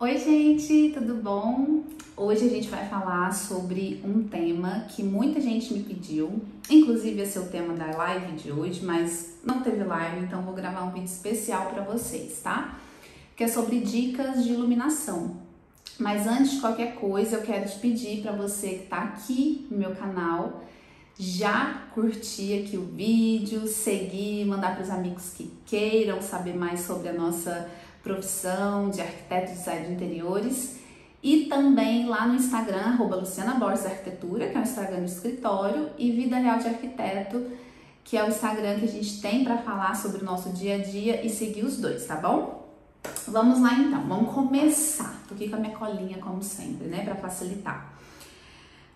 Oi, gente, tudo bom? Hoje a gente vai falar sobre um tema que muita gente me pediu, inclusive esse é o tema da live de hoje, mas não teve live, então vou gravar um vídeo especial para vocês, tá? Que é sobre dicas de iluminação. Mas antes de qualquer coisa, eu quero te pedir para você que está aqui no meu canal, já curtir aqui o vídeo, seguir, mandar para os amigos que queiram saber mais sobre a nossa profissão de arquiteto e design de interiores, e também lá no Instagram, @LucianaBorgesArquitetura, que é o Instagram do escritório, e Vida Real de Arquiteto, que é o Instagram que a gente tem para falar sobre o nosso dia a dia, e seguir os dois, tá bom? Vamos lá então, vamos começar. Tô aqui com a minha colinha como sempre, né, para facilitar.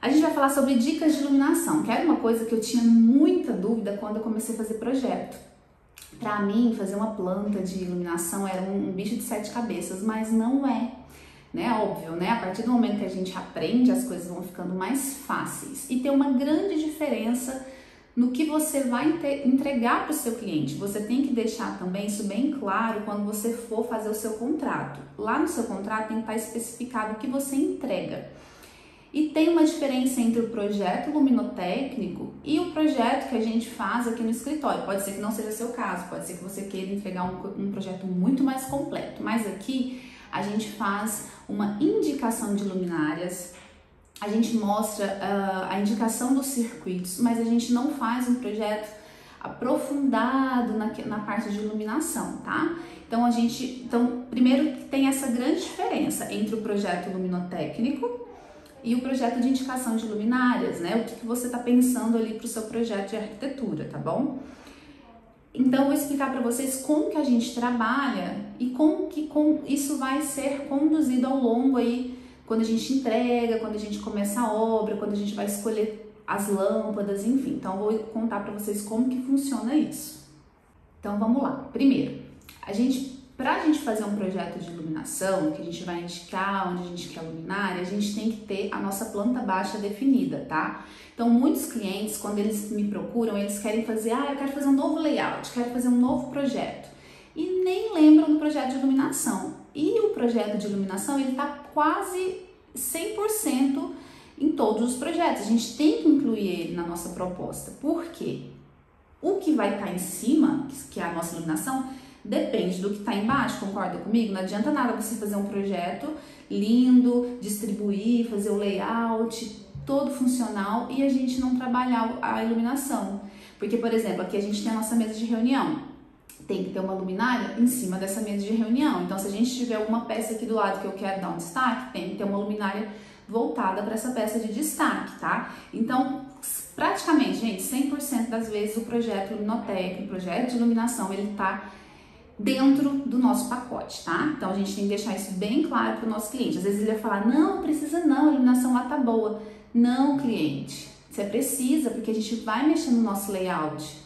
A gente vai falar sobre dicas de iluminação, que era uma coisa que eu tinha muita dúvida quando eu comecei a fazer projeto. Para mim, fazer uma planta de iluminação era um bicho de 7 cabeças, mas não é, né? Óbvio, né? A partir do momento que a gente aprende, as coisas vão ficando mais fáceis. E tem uma grande diferença no que você vai entregar para o seu cliente. Você tem que deixar também isso bem claro quando você for fazer o seu contrato. Lá no seu contrato tem que estar especificado o que você entrega. E tem uma diferença entre o projeto luminotécnico e o projeto que a gente faz aqui no escritório. Pode ser que não seja seu caso, pode ser que você queira entregar um projeto muito mais completo. Mas aqui a gente faz uma indicação de luminárias, a gente mostra a indicação dos circuitos, mas a gente não faz um projeto aprofundado na parte de iluminação, tá? Então, primeiro tem essa grande diferença entre o projeto luminotécnico e o projeto de indicação de luminárias, né? O que você está pensando ali para o seu projeto de arquitetura, tá bom? Então, eu vou explicar para vocês como que a gente trabalha e como isso vai ser conduzido ao longo aí, quando a gente entrega, quando a gente começa a obra, quando a gente vai escolher as lâmpadas, enfim. Então, eu vou contar para vocês como que funciona isso. Então, vamos lá. Primeiro, para a gente fazer um projeto de iluminação, que a gente vai indicar onde a gente quer a luminária, a gente tem que ter a nossa planta baixa definida, tá? Então, muitos clientes, quando eles me procuram, eles querem fazer, eu quero fazer um novo layout, quero fazer um novo projeto. E nem lembram do projeto de iluminação. E o projeto de iluminação, ele tá quase 100% em todos os projetos. A gente tem que incluir ele na nossa proposta. Por quê? O que vai estar em cima, que é a nossa iluminação, depende do que está embaixo, concorda comigo? Não adianta nada você fazer um projeto lindo, distribuir, fazer o layout, todo funcional e a gente não trabalhar a iluminação. Porque, por exemplo, aqui a gente tem a nossa mesa de reunião. Tem que ter uma luminária em cima dessa mesa de reunião. Então, se a gente tiver alguma peça aqui do lado que eu quero dar um destaque, tem que ter uma luminária voltada para essa peça de destaque, tá? Então, praticamente, gente, 100% das vezes o projeto luminotécnico, o projeto de iluminação, ele tá dentro do nosso pacote, tá? Então a gente tem que deixar isso bem claro para o nosso cliente. Às vezes ele vai falar, não precisa não, a iluminação lá tá boa. Não, cliente, você precisa, porque a gente vai mexer no nosso layout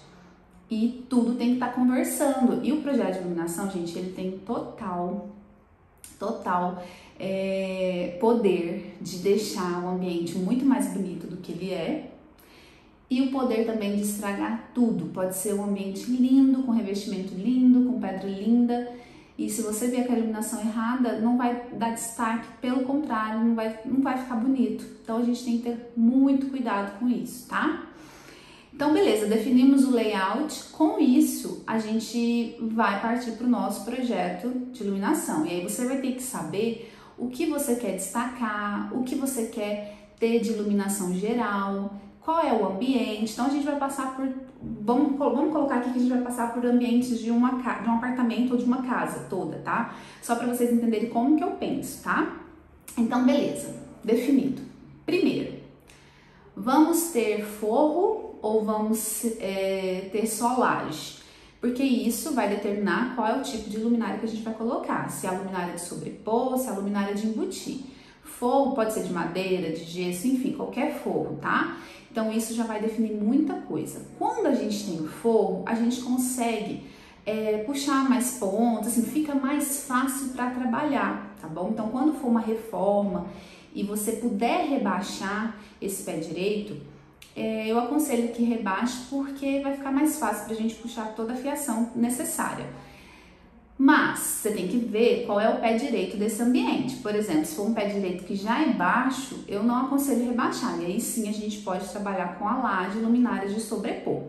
e tudo tem que estar conversando. E o projeto de iluminação, gente, ele tem total poder de deixar o ambiente muito mais bonito do que ele é. E o poder também de estragar tudo. Pode ser um ambiente lindo, com revestimento lindo, com pedra linda. E se você ver aquela iluminação errada, não vai dar destaque, pelo contrário, não vai ficar bonito. Então a gente tem que ter muito cuidado com isso, tá? Então beleza, definimos o layout. Com isso, a gente vai partir para o nosso projeto de iluminação. E aí você vai ter que saber o que você quer destacar, o que você quer ter de iluminação geral, qual é o ambiente. Então a gente vai passar por, vamos colocar aqui que a gente vai passar por ambientes de um apartamento ou de uma casa toda, tá? Só para vocês entenderem como que eu penso, tá? Então beleza, definido. Primeiro, vamos ter forro ou vamos ter só laje? Porque isso vai determinar qual é o tipo de luminária que a gente vai colocar, se é a luminária de sobrepor, se é a luminária de embutir. Forro pode ser de madeira, de gesso, enfim, qualquer forro, tá? Então isso já vai definir muita coisa. Quando a gente tem o forro, a gente consegue puxar mais pontos, assim, fica mais fácil para trabalhar, tá bom? Então quando for uma reforma e você puder rebaixar esse pé direito, eu aconselho que rebaixe porque vai ficar mais fácil para a gente puxar toda a fiação necessária. Mas você tem que ver qual é o pé direito desse ambiente. Por exemplo, se for um pé direito que já é baixo, eu não aconselho rebaixar. E aí sim a gente pode trabalhar com a laje, luminárias de sobrepor.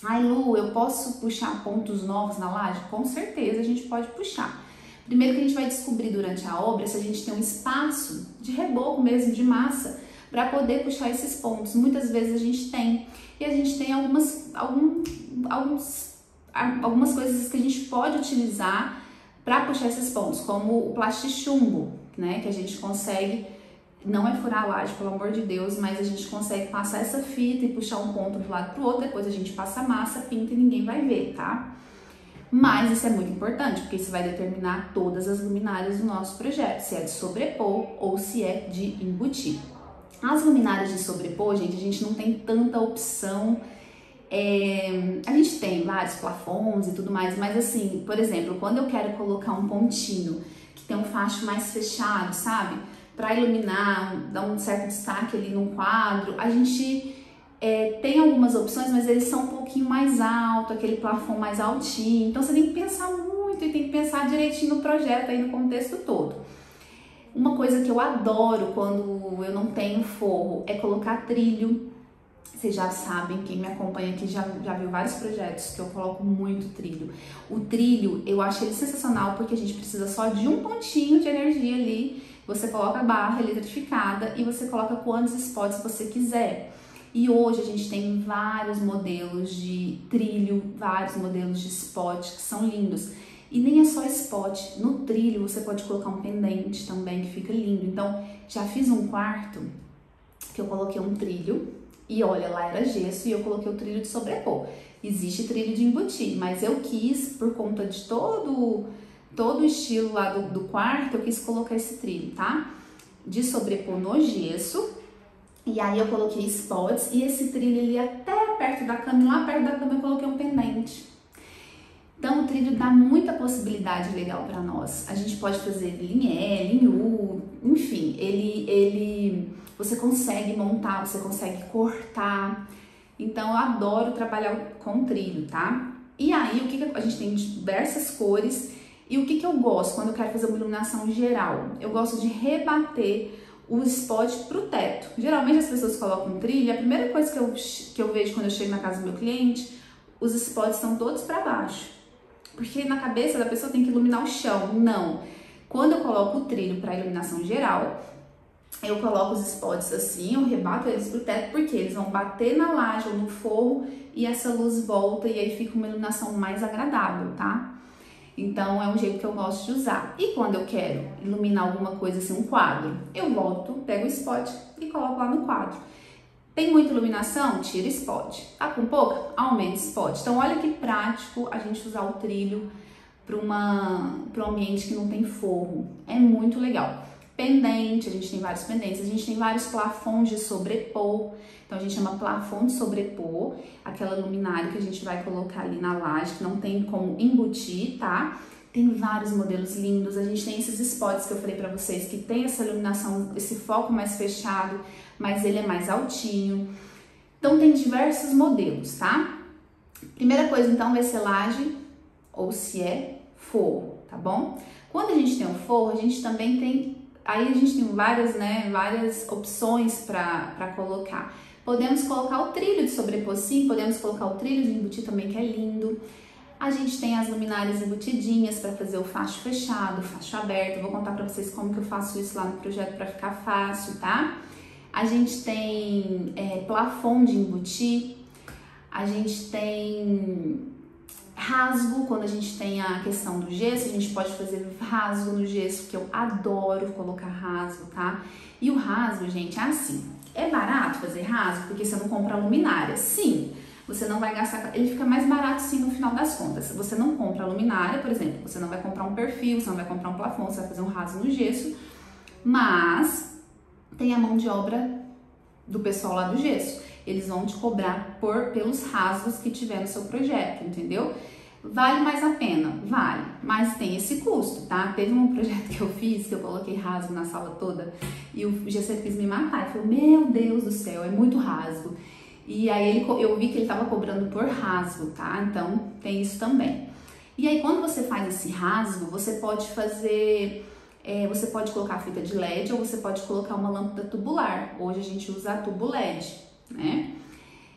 Ai, Lu, eu posso puxar pontos novos na laje? Com certeza a gente pode puxar. Primeiro que a gente vai descobrir durante a obra se a gente tem um espaço de reboco mesmo, de massa, para poder puxar esses pontos. Muitas vezes a gente tem. E a gente tem algumas coisas que a gente pode utilizar para puxar esses pontos, como o plastichumbo, né, que a gente consegue, não é furar a laje, pelo amor de Deus, mas a gente consegue passar essa fita e puxar um ponto do lado pro outro, depois a gente passa a massa, pinta e ninguém vai ver, tá? Mas isso é muito importante, porque isso vai determinar todas as luminárias do nosso projeto, se é de sobrepor ou se é de embutir. As luminárias de sobrepor, gente, a gente não tem tanta opção. A gente tem vários plafons e tudo mais, mas assim, por exemplo, quando eu quero colocar um pontinho que tem um facho mais fechado, sabe? Para iluminar, dar um certo destaque ali num quadro, a gente tem algumas opções, mas eles são um pouquinho mais alto, aquele plafon mais altinho, então você tem que pensar muito e tem que pensar direitinho no projeto, aí no contexto todo. Uma coisa que eu adoro quando eu não tenho forro é colocar trilho. Vocês já sabem, quem me acompanha aqui já viu vários projetos que eu coloco muito trilho. O trilho, eu acho ele sensacional porque a gente precisa só de um pontinho de energia ali. Você coloca a barra eletrificada e você coloca quantos spots você quiser. E hoje a gente tem vários modelos de trilho, vários modelos de spot que são lindos. E nem é só spot, no trilho você pode colocar um pendente também que fica lindo. Então, já fiz um quarto que eu coloquei um trilho. E olha, lá era gesso e eu coloquei o trilho de sobrepor. Existe trilho de embutir, mas eu quis, por conta de todo o estilo lá do quarto, eu quis colocar esse trilho, tá? De sobrepor no gesso. E aí eu coloquei spots e esse trilho ali até perto da cama, e lá perto da cama eu coloquei um pendente. Então o trilho dá muita possibilidade legal para nós. A gente pode fazer linhé, linhu, enfim, você consegue montar, você consegue cortar. Então eu adoro trabalhar com trilho, tá? E aí a gente tem diversas cores. E o que eu gosto quando eu quero fazer uma iluminação geral? Eu gosto de rebater o spot pro teto. Geralmente as pessoas colocam um trilho, a primeira coisa que eu vejo quando eu chego na casa do meu cliente, os spots estão todos para baixo. Porque na cabeça da pessoa tem que iluminar o chão. Não. Quando eu coloco o trilho para iluminação geral, eu coloco os spots assim, eu rebato eles pro teto, porque eles vão bater na laje ou no forro e essa luz volta e aí fica uma iluminação mais agradável, tá? Então é um jeito que eu gosto de usar. E quando eu quero iluminar alguma coisa assim, um quadro, eu volto, pego o spot e coloco lá no quadro. Tem muita iluminação? Tira spot. Tá com pouca? Aumenta spot. Então olha que prático a gente usar o trilho para um ambiente que não tem forro. É muito legal. Pendente, a gente tem vários pendentes, a gente tem vários plafons de sobrepor. Então a gente chama plafon de sobrepor, aquela luminária que a gente vai colocar ali na laje, que não tem como embutir, tá? Tem vários modelos lindos, a gente tem esses spots que eu falei pra vocês, que tem essa iluminação, esse foco mais fechado, mas ele é mais altinho. Então tem diversos modelos, tá? Primeira coisa então vai ser laje ou se é forro, tá bom? Quando a gente tem o forro, a gente também tem, aí a gente tem várias opções para colocar. Podemos colocar o trilho de sobrepor sim, podemos colocar o trilho de embutir também, que é lindo. A gente tem as luminárias embutidinhas para fazer o facho fechado, o facho aberto. Eu vou contar para vocês como que eu faço isso lá no projeto para ficar fácil, tá? A gente tem plafon de embutir, a gente tem rasgo, quando a gente tem a questão do gesso, a gente pode fazer rasgo no gesso, que eu adoro colocar rasgo, tá? E o rasgo, gente, é assim, é barato fazer rasgo porque você não compra luminária, sim. Você não vai gastar, ele fica mais barato sim no final das contas. Se você não compra a luminária, por exemplo, você não vai comprar um perfil, você não vai comprar um plafon, você vai fazer um rasgo no gesso, mas tem a mão de obra do pessoal lá do gesso. Eles vão te cobrar pelos rasgos que tiver no seu projeto, entendeu? Vale mais a pena? Vale, mas tem esse custo, tá? Teve um projeto que eu fiz, que eu coloquei rasgo na sala toda, e o gesseiro quis me matar. Ele falou, meu Deus do céu, é muito rasgo. E aí eu vi que ele estava cobrando por rasgo, tá? Então tem isso também. E aí quando você faz esse rasgo, você pode fazer, você pode colocar fita de LED ou você pode colocar uma lâmpada tubular. Hoje a gente usa a tubo LED, né?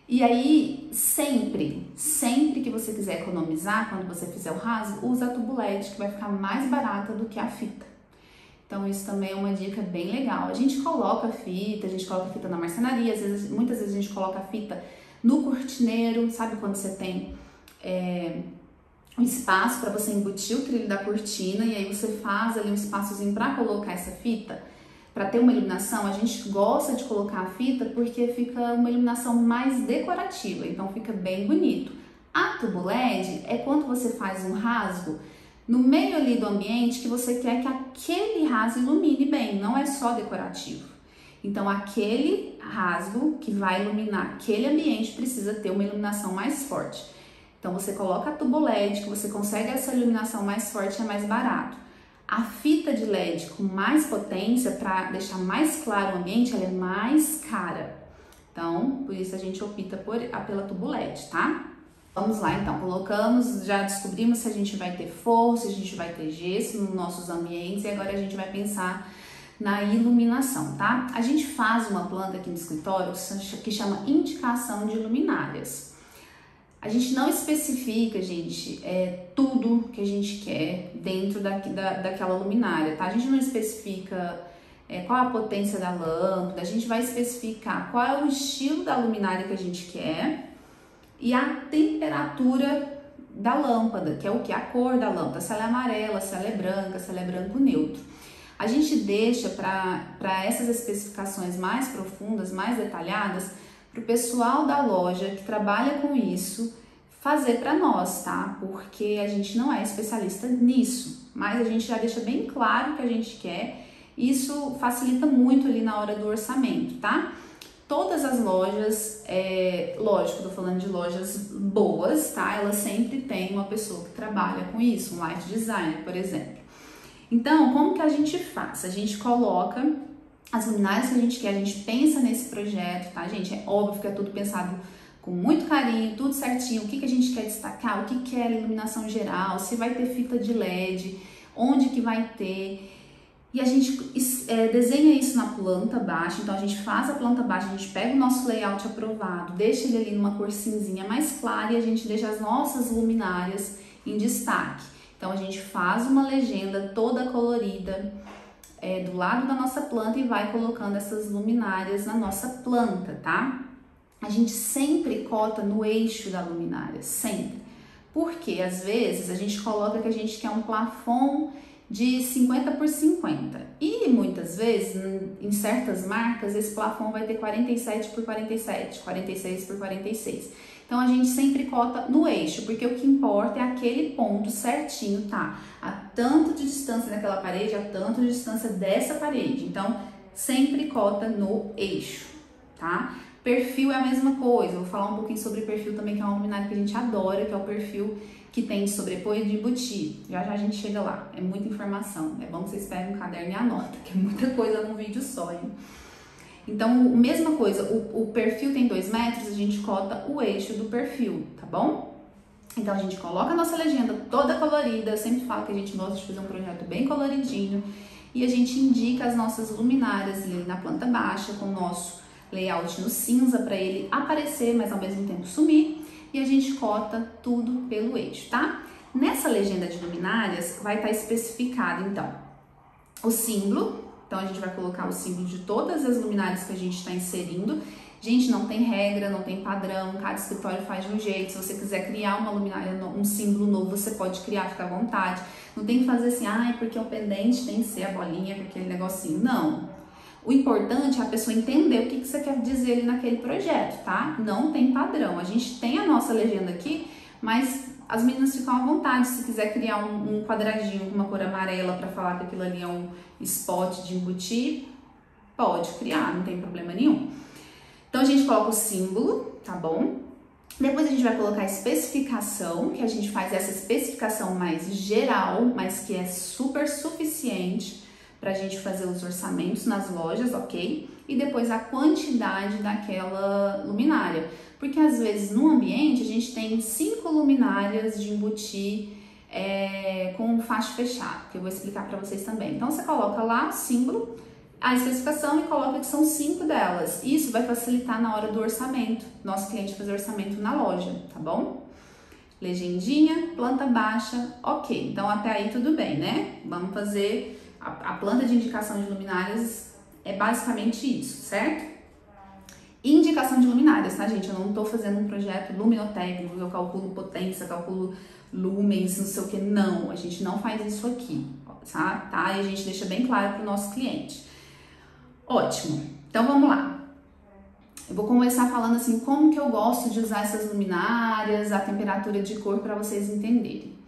E aí, sempre que você quiser economizar, quando você fizer o rasgo, usa a tubo LED, que vai ficar mais barata do que a fita. Então, isso também é uma dica bem legal. A gente coloca fita na marcenaria, muitas vezes a gente coloca a fita no cortineiro, sabe quando você tem um espaço para você embutir o trilho da cortina e aí você faz ali um espaçozinho para colocar essa fita? Para ter uma iluminação, a gente gosta de colocar a fita porque fica uma iluminação mais decorativa, então fica bem bonito. A tubo LED é quando você faz um rasgo no meio ali do ambiente que você quer que aquele rasgo ilumine bem, não é só decorativo. Então aquele rasgo que vai iluminar aquele ambiente precisa ter uma iluminação mais forte. Então você coloca a tubo LED, que você consegue essa iluminação mais forte, é mais barato. A fita de LED com mais potência, para deixar mais claro o ambiente, ela é mais cara. Então, por isso a gente opta pela tubo LED, tá? Vamos lá então, colocamos, já descobrimos se a gente vai ter forro, se a gente vai ter gesso nos nossos ambientes e agora a gente vai pensar na iluminação, tá? A gente faz uma planta aqui no escritório que chama indicação de luminárias. A gente não especifica, gente, tudo que a gente quer dentro daquela luminária, tá? A gente não especifica qual a potência da lâmpada, a gente vai especificar qual é o estilo da luminária que a gente quer e a temperatura da lâmpada, que é o que? A cor da lâmpada, se ela é amarela, se ela é branca, se ela é branco neutro. A gente deixa para essas especificações mais profundas, mais detalhadas, para o pessoal da loja que trabalha com isso fazer para nós, tá? Porque a gente não é especialista nisso, mas a gente já deixa bem claro o que a gente quer. Isso facilita muito ali na hora do orçamento, tá? Todas as lojas, lógico, tô falando de lojas boas, tá? Elas sempre têm uma pessoa que trabalha com isso, um light designer, por exemplo. Então, como que a gente faz? A gente coloca as luminárias que a gente quer, a gente pensa nesse projeto, tá, gente? É óbvio que é tudo pensado com muito carinho, tudo certinho, o que a gente quer destacar, o que é a iluminação geral, se vai ter fita de LED, onde que vai ter. E a gente desenha isso na planta baixa, então a gente faz a planta baixa, a gente pega o nosso layout aprovado, deixa ele ali numa cor cinzinha mais clara e a gente deixa as nossas luminárias em destaque. Então a gente faz uma legenda toda colorida do lado da nossa planta e vai colocando essas luminárias na nossa planta, tá? A gente sempre cota no eixo da luminária, sempre. Porque às vezes a gente coloca que a gente quer um plafond de 50 por 50 e muitas vezes em certas marcas esse plafond vai ter 47 por 47, 46 por 46. Então a gente sempre cota no eixo, porque o que importa é aquele ponto certinho, tá? A tanto de distância daquela parede, a tanto de distância dessa parede. Então sempre cota no eixo, tá? Perfil é a mesma coisa, eu vou falar um pouquinho sobre perfil também, que é uma luminária que a gente adora, que é o perfil que tem de sobrepor e de embutir. Já já a gente chega lá, é muita informação. É bom que vocês peguem um caderno e anotem, que é muita coisa num vídeo só, hein? Então, mesma coisa, o perfil tem 2 metros, a gente cota o eixo do perfil, tá bom? Então, a gente coloca a nossa legenda toda colorida, eu sempre falo que a gente gosta de fazer um projeto bem coloridinho, e a gente indica as nossas luminárias ali na planta baixa, com o nosso layout no cinza, para ele aparecer, mas ao mesmo tempo sumir, e a gente cota tudo pelo eixo, tá? Nessa legenda de luminárias, vai estar especificado, então, o símbolo. Então, a gente vai colocar o símbolo de todas as luminárias que a gente está inserindo. Gente, não tem regra, não tem padrão, cada escritório faz de um jeito. Se você quiser criar uma luminária, um símbolo novo, você pode criar, fica à vontade. Não tem que fazer assim, porque o pendente tem que ser a bolinha com aquele negocinho. Não. O importante é a pessoa entender o que você quer dizer ali naquele projeto, tá? Não tem padrão. A gente tem a nossa legenda aqui, mas as meninas ficam à vontade. Se quiser criar um quadradinho com uma cor amarela para falar que aquilo ali é um spot de embutir, pode criar, não tem problema nenhum. Então a gente coloca o símbolo, tá bom? Depois a gente vai colocar a especificação, que a gente faz essa especificação mais geral, mas que é super suficiente pra gente fazer os orçamentos nas lojas, ok? E depois a quantidade daquela luminária. Porque às vezes no ambiente a gente tem 5 luminárias de embutir com o facho fechado, que eu vou explicar para vocês também. Então você coloca lá o símbolo, a especificação e coloca que são 5 delas. Isso vai facilitar na hora do orçamento, nosso cliente fazer orçamento na loja, tá bom? Legendinha, planta baixa, ok. Então até aí tudo bem, né? Vamos fazer a planta de indicação de luminárias, é basicamente isso, certo? Indicação de luminárias, tá, gente? Eu não tô fazendo um projeto luminotécnico, eu calculo potência, calculo lumens, não sei o que, não. A gente não faz isso aqui, tá? E a gente deixa bem claro pro nosso cliente. Ótimo. Então vamos lá. Eu vou começar falando assim, como que eu gosto de usar essas luminárias, a temperatura de cor para vocês entenderem.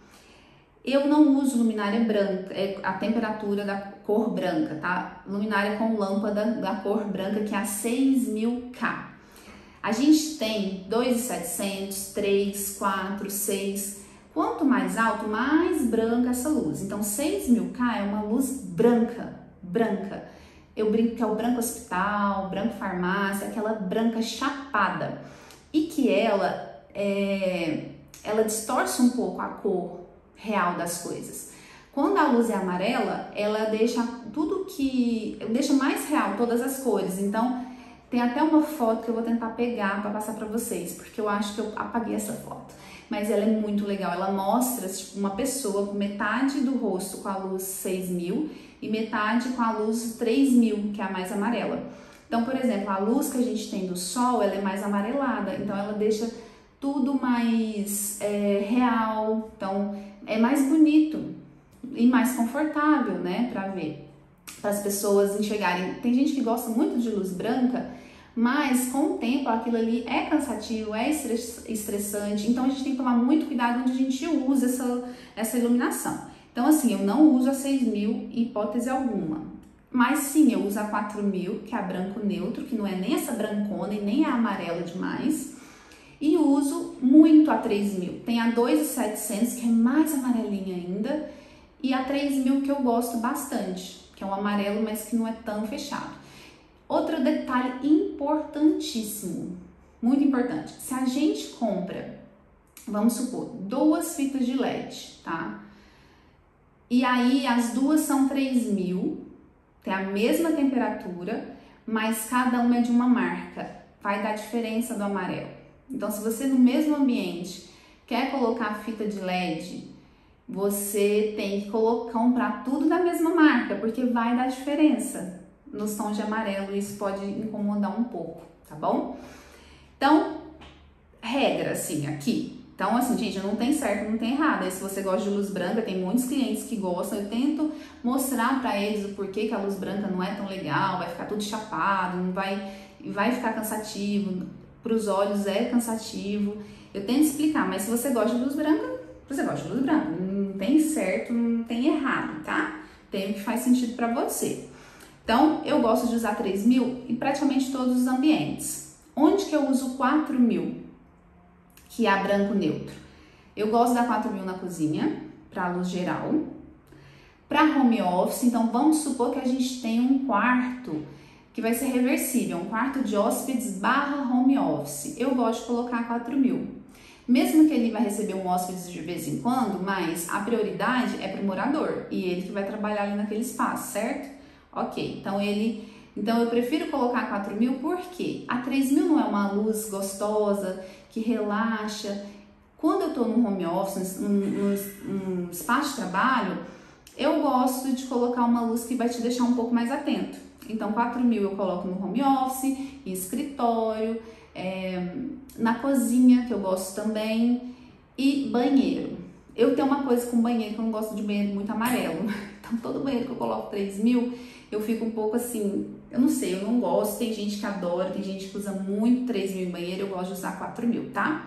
Eu não uso luminária branca, é a temperatura da cor branca, tá? Luminária com lâmpada da cor branca, que é a 6000K. A gente tem 2.700, 3, 4, 6. Quanto mais alto, mais branca essa luz. Então 6000K é uma luz branca. Eu brinco que é o branco hospital, branco farmácia, aquela branca chapada. E que ela distorce um pouco a cor real das coisas. Quando a luz é amarela, ela deixa mais real todas as cores. Então, tem até uma foto que eu vou tentar pegar para passar para vocês, porque eu acho que eu apaguei essa foto. Mas ela é muito legal, ela mostra tipo, uma pessoa com metade do rosto com a luz 6000 e metade com a luz 3000, que é a mais amarela. Então, por exemplo, a luz que a gente tem do sol, ela é mais amarelada, então ela deixa tudo mais real, então é mais bonito e mais confortável, né, para ver, para as pessoas enxergarem. Tem gente que gosta muito de luz branca, mas com o tempo aquilo ali é cansativo, é estressante, então a gente tem que tomar muito cuidado onde a gente usa essa iluminação. Então assim, eu não uso a 6000 em hipótese alguma, mas sim, eu uso a 4000, que é a branco neutro, que não é nem essa brancona e nem a amarela demais, e uso muito a 3000. Tem a 2700, que é mais amarelinha ainda, e a 3000 que eu gosto bastante, que é um amarelo, mas que não é tão fechado. Outro detalhe importantíssimo, muito importante, se a gente compra, vamos supor, 2 fitas de LED, tá? E aí as duas são 3000, tem a mesma temperatura, mas cada uma é de uma marca, vai dar diferença do amarelo. Então, se você no mesmo ambiente quer colocar a fita de LED, você tem que comprar tudo da mesma marca, porque vai dar diferença nos tons de amarelo, e isso pode incomodar um pouco, tá bom? Então, regra assim, aqui. Então, assim, gente, não tem certo, não tem errado. Aí, se você gosta de luz branca, tem muitos clientes que gostam, eu tento mostrar pra eles o porquê que a luz branca não é tão legal, vai ficar tudo chapado, não vai ficar cansativo, pros olhos é cansativo. Eu tento explicar, mas se você gosta de luz branca, você gosta de luz branca. Não tem certo, não tem errado, tá? Tem o que faz sentido pra você. Então, eu gosto de usar 3000 em praticamente todos os ambientes. Onde que eu uso 4000, que é a branco neutro? Eu gosto da 4000 na cozinha, para luz geral. Para home office, então vamos supor que a gente tem um quarto que vai ser reversível, um quarto de hóspedes / home office. Eu gosto de colocar a 4000. Mesmo que ele vai receber um hóspede de vez em quando, mas a prioridade é para o morador e ele que vai trabalhar ali naquele espaço, certo? Ok, então eu prefiro colocar a 4000 porque a 3000 não é uma luz gostosa, que relaxa. Quando eu estou no home office, num espaço de trabalho, eu gosto de colocar uma luz que vai te deixar um pouco mais atento. Então 4000 eu coloco no home office, em escritório, na cozinha, que eu gosto também, e banheiro. Eu tenho uma coisa com banheiro, que eu não gosto de banheiro muito amarelo. Então todo banheiro que eu coloco 3000, eu fico um pouco assim, eu não sei, eu não gosto. Tem gente que adora, tem gente que usa muito 3000 em banheiro, eu gosto de usar 4000, tá?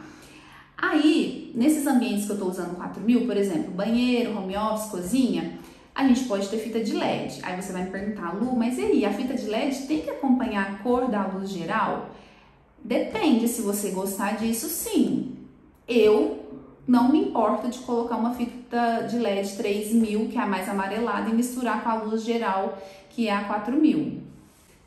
Aí, nesses ambientes que eu tô usando 4000, por exemplo, banheiro, home office, cozinha, a gente pode ter fita de LED. Aí você vai me perguntar, Lu, mas e aí, a fita de LED tem que acompanhar a cor da luz geral? Depende, se você gostar disso, sim. Eu não me importo de colocar uma fita de LED 3000, que é a mais amarelada, e misturar com a luz geral, que é a 4000.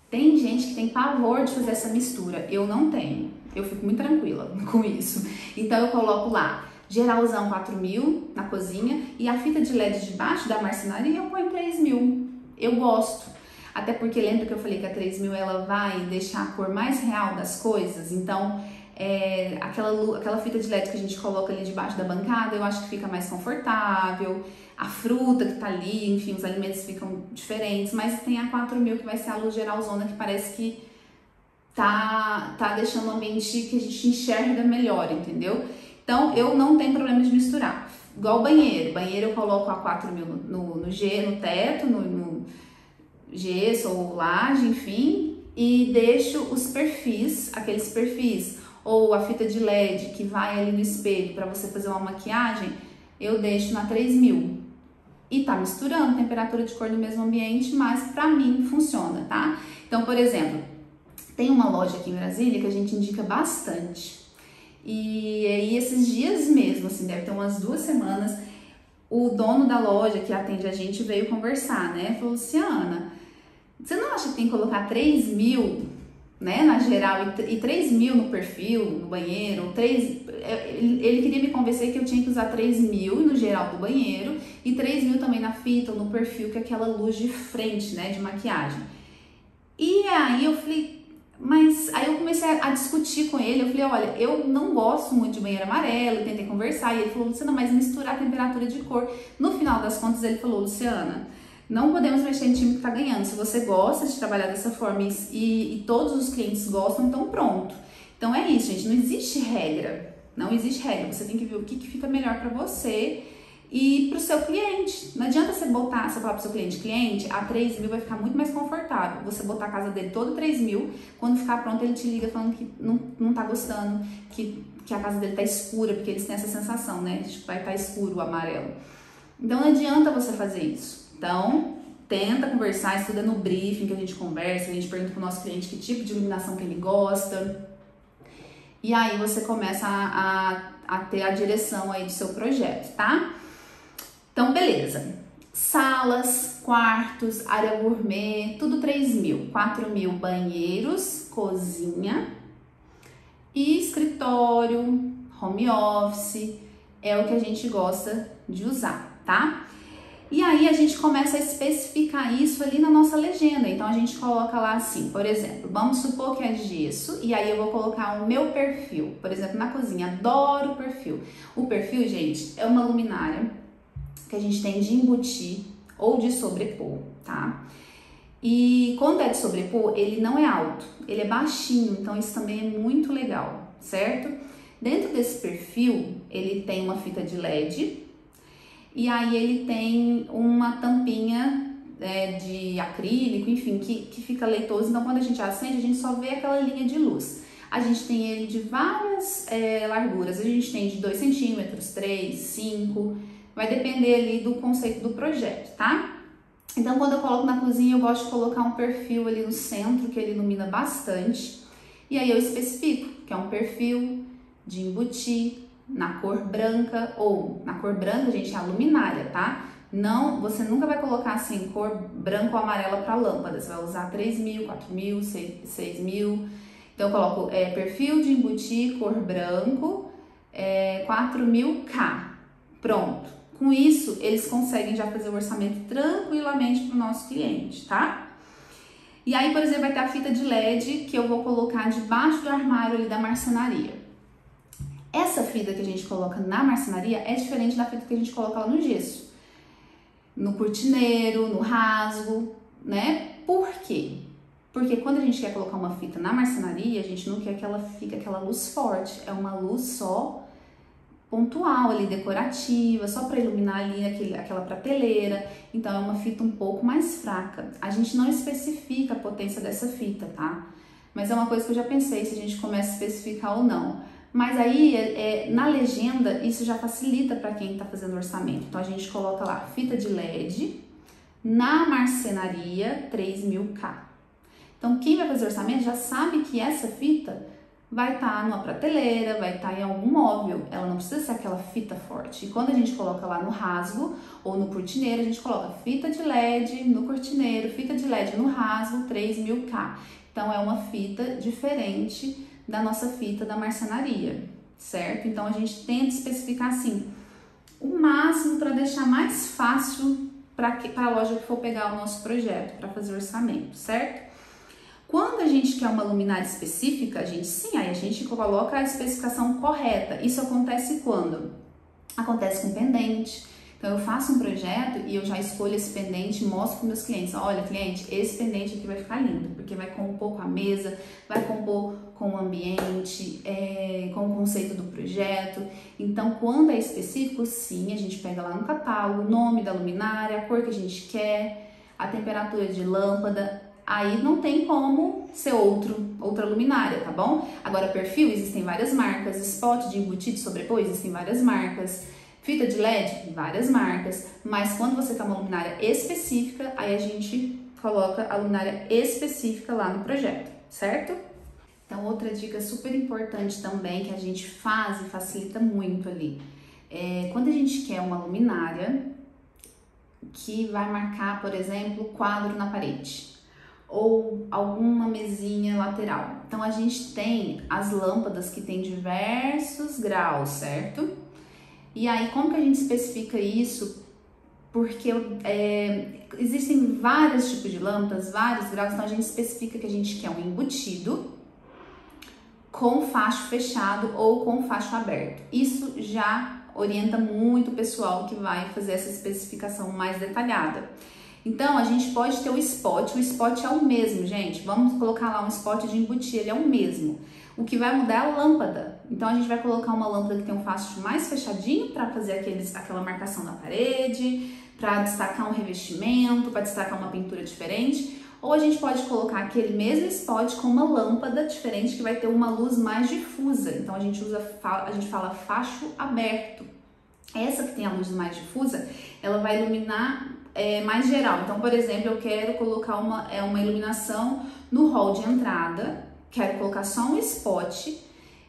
Tem gente que tem pavor de fazer essa mistura, eu não tenho. Eu fico muito tranquila com isso. Então eu coloco lá geralzão 4.000 na cozinha, e a fita de LED debaixo da marcenaria eu ponho 3.000. Eu gosto. Até porque lembra que eu falei que a 3.000 ela vai deixar a cor mais real das coisas? Então, aquela fita de LED que a gente coloca ali debaixo da bancada, eu acho que fica mais confortável. A fruta que tá ali, enfim, os alimentos ficam diferentes, mas tem a 4.000 que vai ser a luz geralzona, que parece que tá deixando o ambiente que a gente enxerga melhor, entendeu? Então, eu não tenho problema de misturar. Igual o banheiro. Banheiro eu coloco a 4.000 no teto, no gesso ou laje, enfim, e deixo os perfis, aqueles perfis, ou a fita de LED que vai ali no espelho para você fazer uma maquiagem, eu deixo na 3.000. E tá misturando temperatura de cor no mesmo ambiente, mas pra mim funciona, tá? Então, por exemplo, tem uma loja aqui em Brasília que a gente indica bastante. E aí, esses dias mesmo, assim, deve ter umas 2 semanas, o dono da loja que atende a gente veio conversar, né? Falou, Luciana, você não acha que tem que colocar 3.000, né, na geral, e 3.000 no perfil, no banheiro? Ele queria me convencer que eu tinha que usar 3.000 no geral do banheiro e 3.000 também na fita ou no perfil, que é aquela luz de frente, né, de maquiagem. E aí eu falei, mas aí eu comecei a discutir com ele, eu falei, olha, eu não gosto muito de banheiro amarelo, tentei conversar, e ele falou, Luciana, mas misturar a temperatura de cor. No final das contas ele falou, Luciana, não podemos mexer em time que tá ganhando. Se você gosta de trabalhar dessa forma e todos os clientes gostam, então pronto. Então é isso, gente, não existe regra, não existe regra, você tem que ver o que fica melhor para você e para o seu cliente. Não adianta você falar para o seu cliente, a 3.000 vai ficar muito mais confortável. Você botar a casa dele todo 3.000, quando ficar pronto ele te liga falando que não tá gostando, que a casa dele tá escura, porque eles têm essa sensação, né, de que vai estar escuro o amarelo. Então não adianta você fazer isso. Então, tenta conversar, estuda no briefing que a gente conversa, a gente pergunta pro nosso cliente que tipo de iluminação que ele gosta. E aí você começa a ter a direção aí do seu projeto, tá? Então, beleza. Salas, quartos, área gourmet, tudo 3.000. 4.000 banheiros, cozinha e escritório, home office, é o que a gente gosta de usar, tá? E aí a gente começa a especificar isso ali na nossa legenda. Então a gente coloca lá assim, por exemplo, vamos supor que é gesso, e aí eu vou colocar o meu perfil. Por exemplo, na cozinha, adoro o perfil. O perfil, gente, é uma luminária que a gente tem de embutir ou de sobrepor, tá? E quando é de sobrepor, ele não é alto, ele é baixinho, então isso também é muito legal, certo? Dentro desse perfil, ele tem uma fita de LED, e aí ele tem uma tampinha de acrílico, enfim, que fica leitoso. Então quando a gente acende, a gente só vê aquela linha de luz. A gente tem ele de várias larguras, a gente tem de 2 centímetros, 3, 5, vai depender ali do conceito do projeto, tá? Então quando eu coloco na cozinha, eu gosto de colocar um perfil ali no centro, que ele ilumina bastante. E aí eu especifico que é um perfil de embutir, na cor branca, ou na cor branca, gente, é a luminária, tá? Não, você nunca vai colocar assim, cor branca ou amarela para lâmpada, você vai usar 3.000, 4.000, 6.000. Então eu coloco perfil de embutir, cor branco, 4.000K. Pronto. Com isso, eles conseguem já fazer o orçamento tranquilamente para o nosso cliente, tá? E aí, por exemplo, vai ter a fita de LED que eu vou colocar debaixo do armário ali da marcenaria. Essa fita que a gente coloca na marcenaria é diferente da fita que a gente coloca lá no gesso, no cortineiro, no rasgo, né? Por quê? Porque quando a gente quer colocar uma fita na marcenaria, a gente não quer que ela fique aquela luz forte, é uma luz só pontual ali, decorativa, só para iluminar ali aquela prateleira. Então é uma fita um pouco mais fraca. A gente não especifica a potência dessa fita, tá? Mas é uma coisa que eu já pensei se a gente começa a especificar ou não. Mas aí, na legenda, isso já facilita para quem está fazendo orçamento. Então, a gente coloca lá, fita de LED, na marcenaria, 3.000K. Então, quem vai fazer orçamento já sabe que essa fita vai estar numa prateleira, vai estar em algum móvel. Ela não precisa ser aquela fita forte. E quando a gente coloca lá no rasgo ou no cortineiro, a gente coloca fita de LED no cortineiro, fita de LED no rasgo, 3.000K. Então, é uma fita diferente da nossa fita da marcenaria, certo? Então a gente tenta especificar assim, o máximo para deixar mais fácil para a loja que for pegar o nosso projeto, para fazer o orçamento, certo? Quando a gente quer uma luminária específica, aí a gente coloca a especificação correta. Isso acontece quando? Acontece com pendente. Então eu faço um projeto e eu já escolho esse pendente e mostro para meus clientes. Olha, cliente, esse pendente aqui vai ficar lindo, porque vai compor com a mesa, vai compor com o ambiente, com o conceito do projeto. Então, quando é específico, sim, a gente pega lá no catálogo o nome da luminária, a cor que a gente quer, a temperatura de lâmpada. Aí não tem como ser outra luminária, tá bom? Agora, perfil, existem várias marcas. Spot de embutido sobrepor, existem várias marcas. Fita de LED, várias marcas. Mas quando você quer uma luminária específica, aí a gente coloca a luminária específica lá no projeto, certo? Então, outra dica super importante também que a gente faz e facilita muito ali. Quando a gente quer uma luminária que vai marcar, por exemplo, quadro na parede ou alguma mesinha lateral. Então a gente tem as lâmpadas que tem diversos graus, certo? E aí como que a gente especifica isso? Porque existem vários tipos de lâmpadas, vários graus, então a gente especifica que a gente quer um embutido com facho fechado ou com facho aberto. Isso já orienta muito o pessoal que vai fazer essa especificação mais detalhada. Então, a gente pode ter o spot é o mesmo, gente. Vamos colocar lá um spot de embutir, ele é o mesmo. O que vai mudar é a lâmpada. Então, a gente vai colocar uma lâmpada que tem um facho mais fechadinho para fazer aquela marcação na parede, para destacar um revestimento, para destacar uma pintura diferente. Ou a gente pode colocar aquele mesmo spot com uma lâmpada diferente que vai ter uma luz mais difusa. Então, a gente fala facho aberto. Essa que tem a luz mais difusa, ela vai iluminar mais geral. Então, por exemplo, eu quero colocar uma iluminação no hall de entrada, quero colocar só um spot,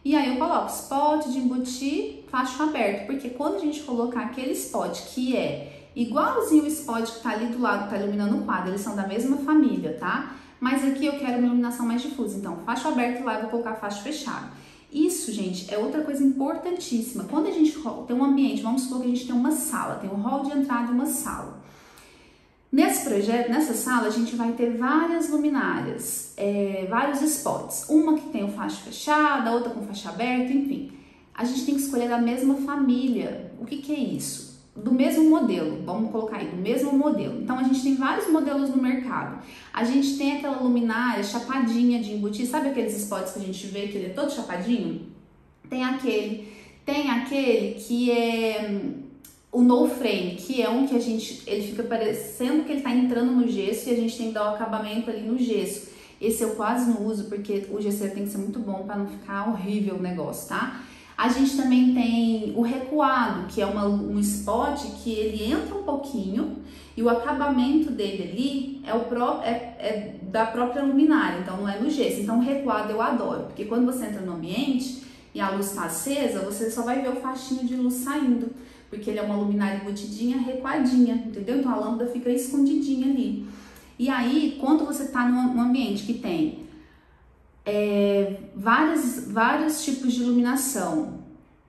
e aí eu coloco spot de embutir, facho aberto, porque quando a gente colocar aquele spot que é igualzinho o spot que tá ali do lado, que tá iluminando o quadro, eles são da mesma família, tá? Mas aqui eu quero uma iluminação mais difusa, então facho aberto lá eu vou colocar facho fechado. Isso, gente, é outra coisa importantíssima. Quando a gente tem um ambiente, vamos supor que a gente tem uma sala, tem um hall de entrada e uma sala. Nesse projeto, nessa sala, a gente vai ter várias luminárias, vários spots. Uma que tem o facho fechado, a outra com faixa aberta, enfim. A gente tem que escolher da mesma família. O que é isso? Do mesmo modelo, vamos colocar aí, do mesmo modelo. Então, a gente tem vários modelos no mercado. A gente tem aquela luminária chapadinha de embutir, sabe aqueles spots que a gente vê que ele é todo chapadinho? Tem aquele que é o no frame, que é um que ele fica parecendo que ele tá entrando no gesso e a gente tem que dar o acabamento ali no gesso. Esse eu quase não uso porque o gesseiro tem que ser muito bom para não ficar horrível o negócio, tá? A gente também tem o recuado, que é um spot que ele entra um pouquinho e o acabamento dele ali é da própria luminária, então não é no gesso. Então o recuado eu adoro, porque quando você entra no ambiente e a luz está acesa, você só vai ver o faixinho de luz saindo, porque ele é uma luminária embutidinha, recuadinha, entendeu? Então a lâmpada fica escondidinha ali. E aí, quando você está num ambiente que tem vários tipos de iluminação,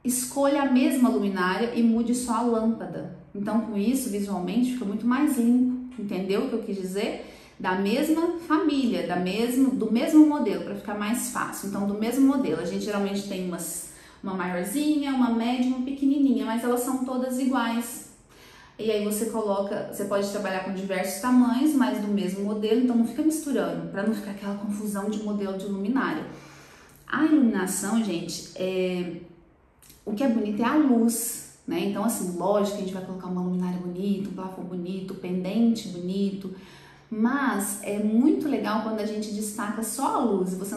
escolha a mesma luminária e mude só a lâmpada. Então, com isso, visualmente, fica muito mais limpo, entendeu o que eu quis dizer? Da mesma família, do mesmo modelo, para ficar mais fácil. Então, do mesmo modelo, a gente geralmente tem uma maiorzinha, uma média, uma pequenininha, mas elas são todas iguais. E aí você pode trabalhar com diversos tamanhos, mas do mesmo modelo, então não fica misturando, para não ficar aquela confusão de modelo de luminária. A iluminação, gente, o que é bonito é a luz, né? Então, assim, lógico que a gente vai colocar uma luminária bonita, um plafond bonito, pendente bonito, mas é muito legal quando a gente destaca só a luz, você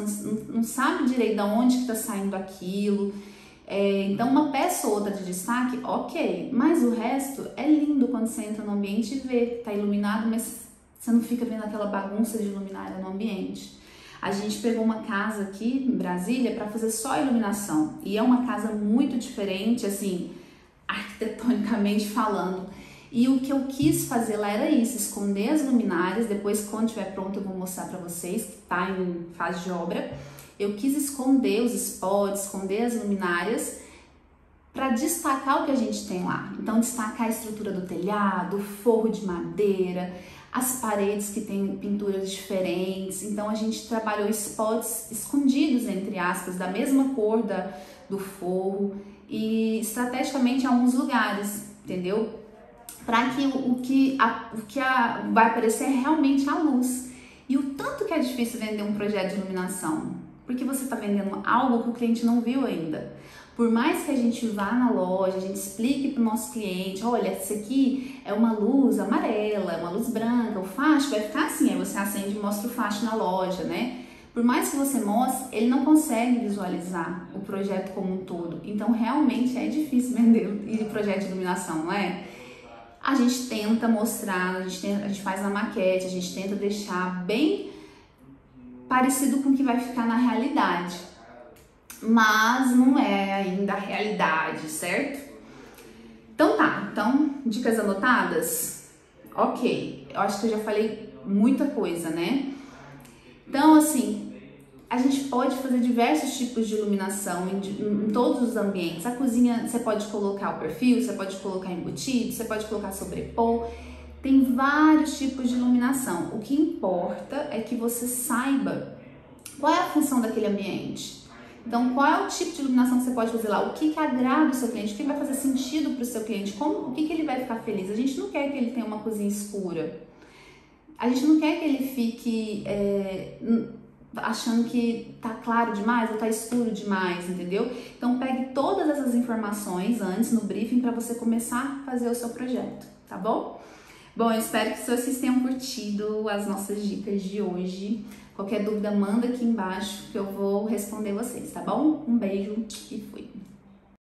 não sabe direito de onde que tá saindo aquilo. Então uma peça ou outra de destaque, ok, mas o resto é lindo quando você entra no ambiente e vê, tá iluminado, mas você não fica vendo aquela bagunça de luminária no ambiente. A gente pegou uma casa aqui em Brasília para fazer só iluminação e é uma casa muito diferente, assim, arquitetonicamente falando. E o que eu quis fazer lá era isso, esconder as luminárias, depois quando estiver pronto eu vou mostrar para vocês, que tá em fase de obra. eu quis esconder os spots, esconder as luminárias para destacar o que a gente tem lá. Então, destacar a estrutura do telhado, o forro de madeira, as paredes que tem pinturas diferentes. Então, a gente trabalhou spots escondidos, entre aspas, da mesma cor do forro e estrategicamente em alguns lugares, entendeu? Para que o que vai aparecer é realmente a luz. E o tanto que é difícil vender um projeto de iluminação, porque você está vendendo algo que o cliente não viu ainda. Por mais que a gente vá na loja, a gente explique para o nosso cliente, olha, essa aqui é uma luz amarela, é uma luz branca, o facho vai ficar assim, aí você acende e mostra o facho na loja, né? Por mais que você mostre, ele não consegue visualizar o projeto como um todo. Então, realmente é difícil vender o projeto de iluminação, não é? A gente tenta mostrar, a gente faz a maquete, a gente tenta deixar bem parecido com o que vai ficar na realidade. Mas não é ainda a realidade, certo? Então tá, dicas anotadas? Ok, eu acho que eu já falei muita coisa, né? Então, assim, a gente pode fazer diversos tipos de iluminação em todos os ambientes. A cozinha, você pode colocar o perfil, você pode colocar embutido, você pode colocar sobrepor. Tem vários tipos de iluminação. O que importa é que você saiba qual é a função daquele ambiente. Então, qual é o tipo de iluminação que você pode fazer lá? O que agrada o seu cliente? O que vai fazer sentido para o seu cliente? O que ele vai ficar feliz? A gente não quer que ele tenha uma cozinha escura. A gente não quer que ele fique achando que tá claro demais ou tá escuro demais, entendeu? Então, pegue todas essas informações antes no briefing para você começar a fazer o seu projeto, tá bom? Bom, eu espero que vocês tenham curtido as nossas dicas de hoje. Qualquer dúvida, manda aqui embaixo que eu vou responder vocês, tá bom? Um beijo e fui!